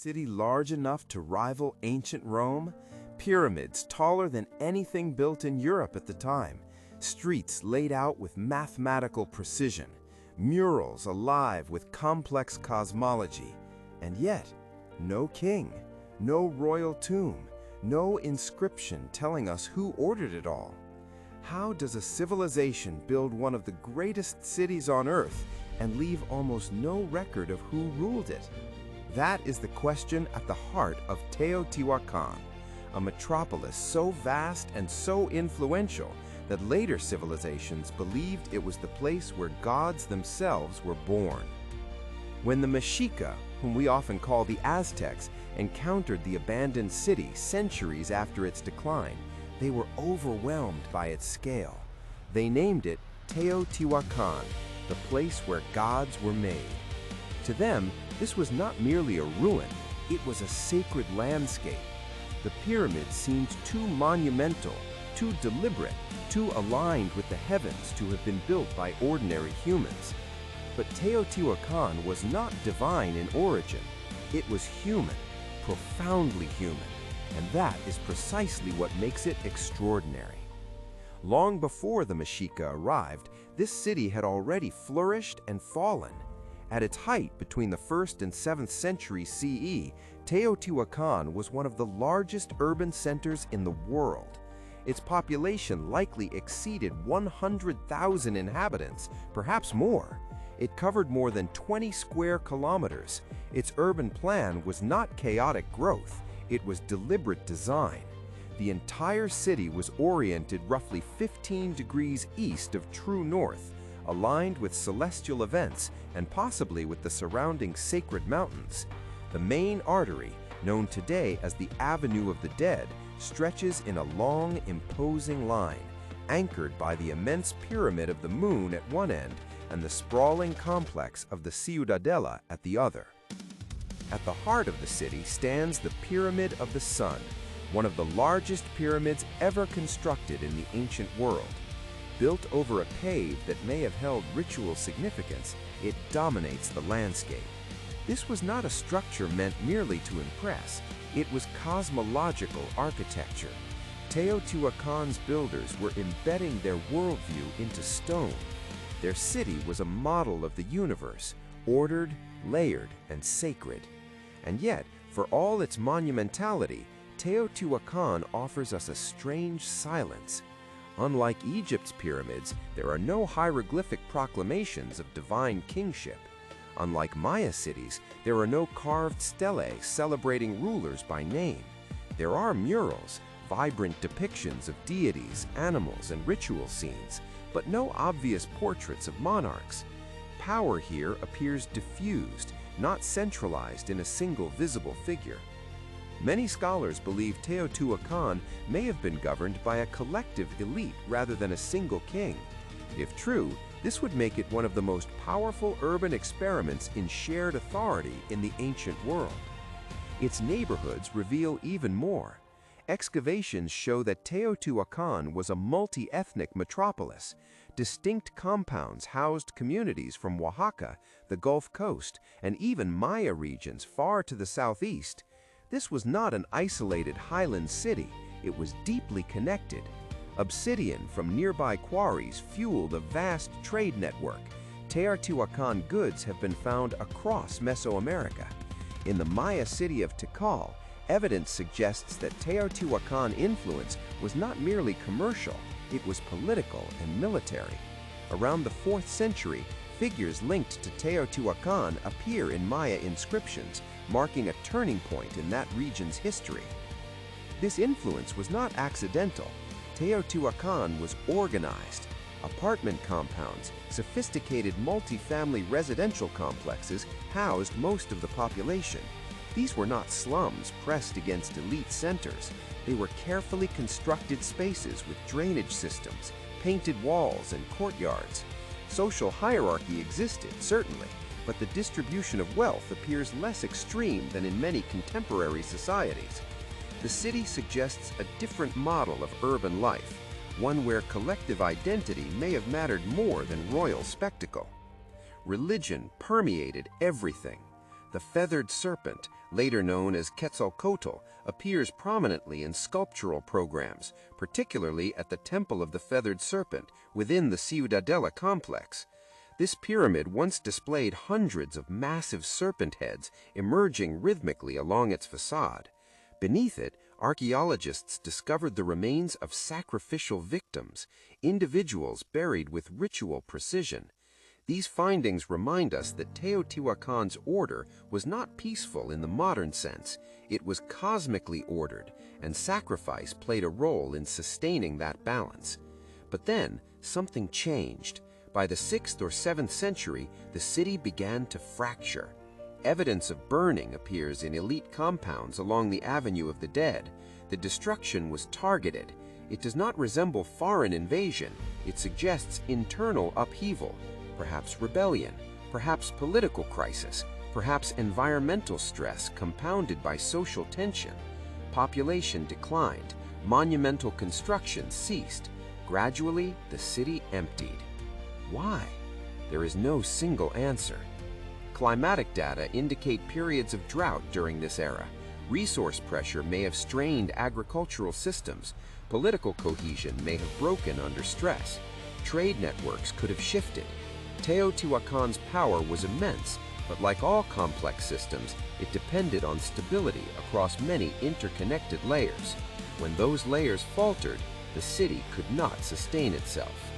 City large enough to rival ancient Rome, pyramids taller than anything built in Europe at the time, streets laid out with mathematical precision, murals alive with complex cosmology, and yet no king, no royal tomb, no inscription telling us who ordered it all. How does a civilization build one of the greatest cities on Earth and leave almost no record of who ruled it? That is the question at the heart of Teotihuacan, a metropolis so vast and so influential that later civilizations believed it was the place where gods themselves were born. When the Mexica, whom we often call the Aztecs, encountered the abandoned city centuries after its decline, they were overwhelmed by its scale. They named it Teotihuacan, the place where gods were made. To them, this was not merely a ruin, it was a sacred landscape. The pyramids seemed too monumental, too deliberate, too aligned with the heavens to have been built by ordinary humans. But Teotihuacan was not divine in origin. It was human, profoundly human, and that is precisely what makes it extraordinary. Long before the Mexica arrived, this city had already flourished and fallen. At its height between the 1st and 7th century CE, Teotihuacan was one of the largest urban centers in the world. Its population likely exceeded 100,000 inhabitants, perhaps more. It covered more than 20 square kilometers. Its urban plan was not chaotic growth, it was deliberate design. The entire city was oriented roughly 15 degrees east of true north, aligned with celestial events and possibly with the surrounding sacred mountains. The main artery, known today as the Avenue of the Dead, stretches in a long, imposing line, anchored by the immense pyramid of the moon at one end and the sprawling complex of the Ciudadela at the other. At the heart of the city stands the Pyramid of the Sun, one of the largest pyramids ever constructed in the ancient world. Built over a cave that may have held ritual significance, it dominates the landscape. This was not a structure meant merely to impress, it was cosmological architecture. Teotihuacan's builders were embedding their worldview into stone. Their city was a model of the universe, ordered, layered, and sacred. And yet, for all its monumentality, Teotihuacan offers us a strange silence. Unlike Egypt's pyramids, there are no hieroglyphic proclamations of divine kingship. Unlike Maya cities, there are no carved stelae celebrating rulers by name. There are murals, vibrant depictions of deities, animals, and ritual scenes, but no obvious portraits of monarchs. Power here appears diffused, not centralized in a single visible figure. Many scholars believe Teotihuacan may have been governed by a collective elite rather than a single king. If true, this would make it one of the most powerful urban experiments in shared authority in the ancient world. Its neighborhoods reveal even more. Excavations show that Teotihuacan was a multi-ethnic metropolis. Distinct compounds housed communities from Oaxaca, the Gulf Coast, and even Maya regions far to the southeast. This was not an isolated highland city, it was deeply connected. Obsidian from nearby quarries fueled a vast trade network. Teotihuacan goods have been found across Mesoamerica. In the Maya city of Tikal, evidence suggests that Teotihuacan influence was not merely commercial, it was political and military. Around the 4th century, figures linked to Teotihuacan appear in Maya inscriptions, marking a turning point in that region's history. This influence was not accidental. Teotihuacan was organized. Apartment compounds, sophisticated multi-family residential complexes housed most of the population. These were not slums pressed against elite centers. They were carefully constructed spaces with drainage systems, painted walls, and courtyards. Social hierarchy existed, certainly, but the distribution of wealth appears less extreme than in many contemporary societies. The city suggests a different model of urban life, one where collective identity may have mattered more than royal spectacle. Religion permeated everything. The Feathered Serpent, later known as Quetzalcoatl, appears prominently in sculptural programs, particularly at the Temple of the Feathered Serpent within the Ciudadela complex. This pyramid once displayed hundreds of massive serpent heads emerging rhythmically along its facade. Beneath it, archaeologists discovered the remains of sacrificial victims, individuals buried with ritual precision. These findings remind us that Teotihuacan's order was not peaceful in the modern sense. It was cosmically ordered, and sacrifice played a role in sustaining that balance. But then, something changed. By the 6th or 7th century, the city began to fracture. Evidence of burning appears in elite compounds along the Avenue of the Dead. The destruction was targeted. It does not resemble foreign invasion. It suggests internal upheaval, perhaps rebellion, perhaps political crisis, perhaps environmental stress compounded by social tension. Population declined. Monumental construction ceased. Gradually, the city emptied. Why? There is no single answer. Climatic data indicate periods of drought during this era. Resource pressure may have strained agricultural systems. Political cohesion may have broken under stress. Trade networks could have shifted. Teotihuacan's power was immense, but like all complex systems, it depended on stability across many interconnected layers. When those layers faltered, the city could not sustain itself.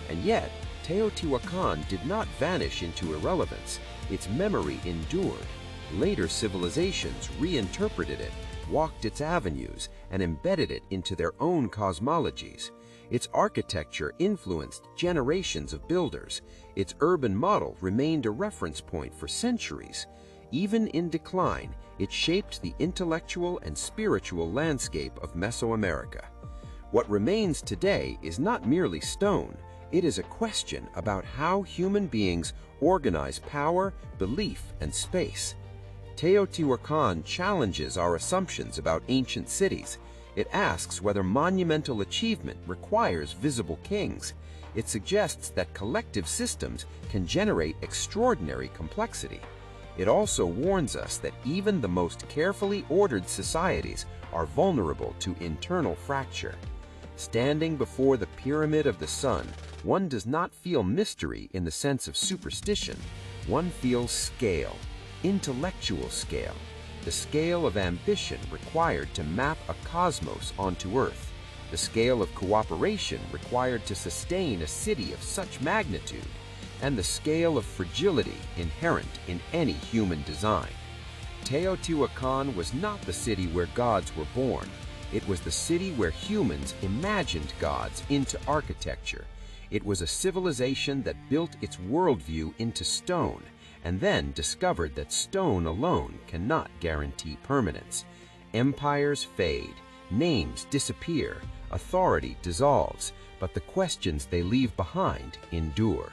And yet, Teotihuacan did not vanish into irrelevance. Its memory endured. Later civilizations reinterpreted it, walked its avenues, and embedded it into their own cosmologies. Its architecture influenced generations of builders. Its urban model remained a reference point for centuries. Even in decline, it shaped the intellectual and spiritual landscape of Mesoamerica. What remains today is not merely stone. It is a question about how human beings organize power, belief, and space. Teotihuacan challenges our assumptions about ancient cities. It asks whether monumental achievement requires visible kings. It suggests that collective systems can generate extraordinary complexity. It also warns us that even the most carefully ordered societies are vulnerable to internal fracture. Standing before the Pyramid of the Sun, one does not feel mystery in the sense of superstition. One feels scale, intellectual scale, the scale of ambition required to map a cosmos onto Earth, the scale of cooperation required to sustain a city of such magnitude, and the scale of fragility inherent in any human design. Teotihuacan was not the city where gods were born. It was the city where humans imagined gods into architecture. It was a civilization that built its worldview into stone, and then discovered that stone alone cannot guarantee permanence. Empires fade, names disappear, authority dissolves, but the questions they leave behind endure.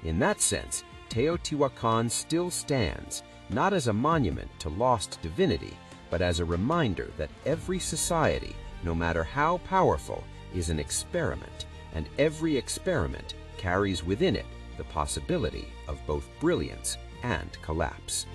In that sense, Teotihuacan still stands, not as a monument to lost divinity, but as a reminder that every society, no matter how powerful, is an experiment, and every experiment carries within it the possibility of both brilliance and collapse.